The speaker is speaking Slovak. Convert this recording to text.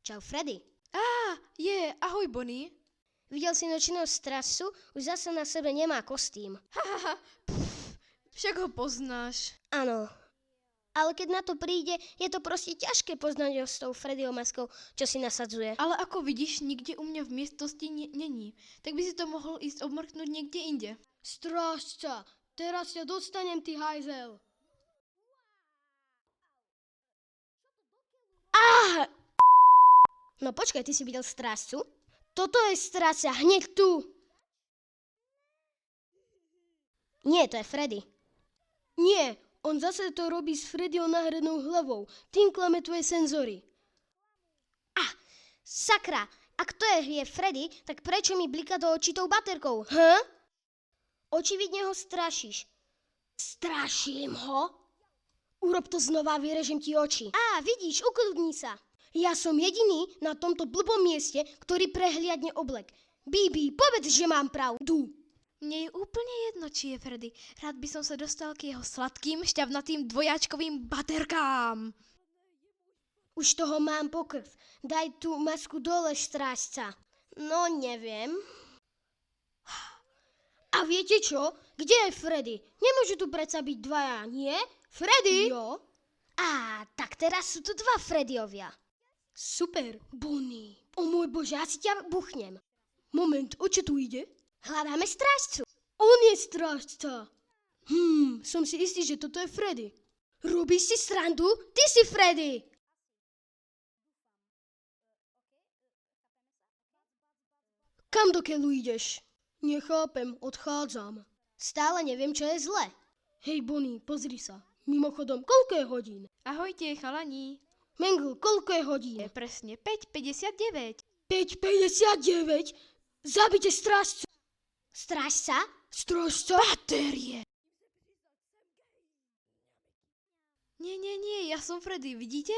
Čau, Freddy. Ahoj, Bonnie. Videl si nočného strasu? Už zase na sebe nemá kostým. Však ho poznáš. Áno. Ale keď na to príde, je to proste ťažké poznať ho s tou Freddyho maskou, čo si nasadzuje. Ale ako vidíš, nikde u mňa v miestnosti není. Tak by si to mohol ísť obmrknúť niekde inde. Strážca, teraz ťa dostanem, ty hajzel. No počkaj, ty si videl strážcu? Toto je strážca, hneď tu. Nie, to je Freddy. Nie, on zase to robí s Freddyho náhradnou hlavou. Tým klame tvoje senzory. Sakra, ak to je Freddy, tak prečo mi blika do očí tou baterkou? Očividne ho strašíš. Straším ho? Urob to znova, vyrežem ti oči. Vidíš, ukludni sa. Ja som jediný na tomto blbom mieste, ktorý prehliadne oblek. Bibi, povedz, že mám pravdu. Mne je úplne jedno, či je Freddy. Rád by som sa dostal k jeho sladkým, šťavnatým dvojáčkovým baterkám. Už toho mám pokrv. Daj tú masku dole, strážca. No, neviem. A viete čo? Kde je Freddy? Nemôžu tu predsa byť dvaja, nie? Freddy? Jo. Tak teraz sú tu dva Freddyovia. Super, Bonnie. O môj Bože, asi ťa buchnem. Moment, o čo tu ide? Hľadáme strážcu. On je strážca. Som si istý, že toto je Freddy. Robíš si srandu? Ty si Freddy. Kam do keľu ideš? Nechápem, odchádzam. Stále neviem, čo je zle. Hej, Bonnie, pozri sa. Mimochodom, koľko je hodín? Ahojte, chalani. Mengl, koľko je hodín? Je presne 5:59. 5:59? Zabite strážcu. Strážca? Strážca? Batérie. Nie, ja som Freddy, vidíte?